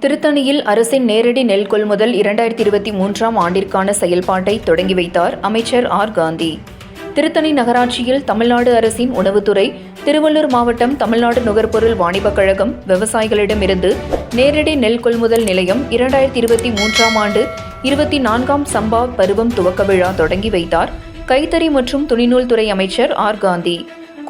திருத்தணியில் அரசின் நேரடி நெல் கொள்முதல் 2023ஆம் ஆண்டிற்கான செயல்பாட்டை தொடங்கி வைத்தார் அமைச்சர் ஆர். காந்தி. திருத்தணி நகராட்சியில் தமிழ்நாடு அரசின் உணவுத்துறை, திருவள்ளூர் மாவட்டம் தமிழ்நாடு நுகர்பொருள் வாணிபக் கழகம் விவசாயிகளிடமிருந்து நேரடி நெல் கொள்முதல் நிலையம் 2023ஆம் ஆண்டு 24ஆம் சம்பா பருவம் துவக்க விழா தொடங்கி வைத்தார் கைத்தறி மற்றும் துணிநூல் துறை அமைச்சர் ஆர். காந்தி.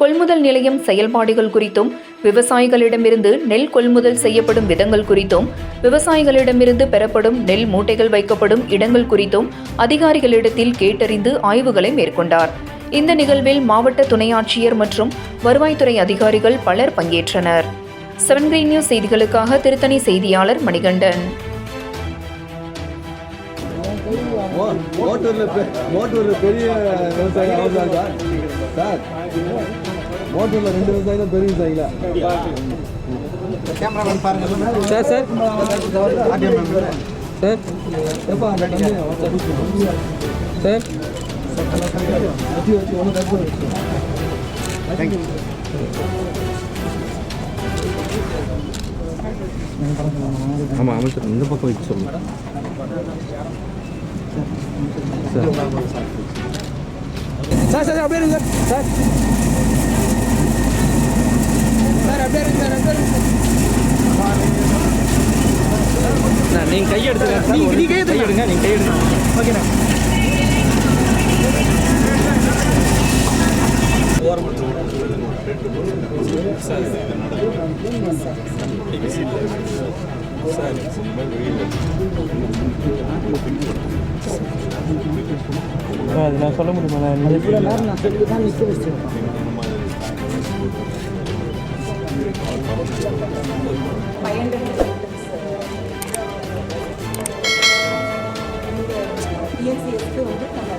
கொள்முதல் நிலையம் செயல்பாடுகள் குறித்தும், விவசாயிகளிடமிருந்து நெல் கொள்முதல் செய்யப்படும் விதங்கள் குறித்தும், விவசாயிகளிடமிருந்து பெறப்படும் நெல் மூட்டைகள் வைக்கப்படும் இடங்கள் குறித்தும் அதிகாரிகளிடத்தில் கேட்டறிந்து ஆய்வுகளை மேற்கொண்டார். இந்த நிகழ்வில் மாவட்ட துணை ஆட்சியர் மற்றும் வருவாய்த்துறை அதிகாரிகள் பலர் பங்கேற்றனர். 7 Green News செய்திகளுக்காக திருத்தணி செய்தியாளர் மணிகண்டன். மோட்டூர்ல பெரிய விவசாயி சார், மோட்டூர்ல 2 விவசாயி தான் பெரிய விவசாயிங்களா சார்? சார் சார் எப்பா சார் ஆமாம் அமைச்சர் இந்த பக்கம் வச்சு சொல்லுங்கள் சார். சார் அப்படியே இருங்க சார். சார் அப்படியே இருங்க சார். நீங்கள் கையெடுத்துங்க. நீங்கள் கையெடுங்க. நீங்கள் கையெடுங்க. ஓகேண்ணா. அது நான் சொல்ல முடியுமா? நான் சொல்லி தான் நிற்க வச்சேன். டிஎன்சிஎஸ்க்கு வந்து நம்ம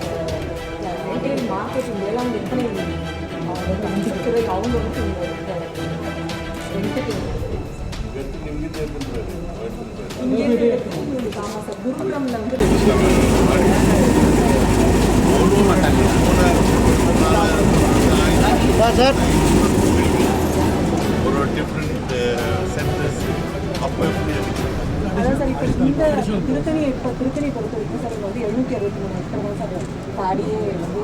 ரிட்டைல் மார்க்கெட்டிங் வேளாண் விற்பனை துறை அவங்க வந்து ஆமாம் சார், குருகுலம்ல வந்து சார் ஒரு டிஃப்ரெண்ட் சென்டர்ஸ் அப்போ எப்படி அதான் சார். இப்போ இந்த திருத்தணி பொறுத்த வரைக்கும் சார் வந்து 763 ஏக்கர் தான் சார் பாடியே வந்து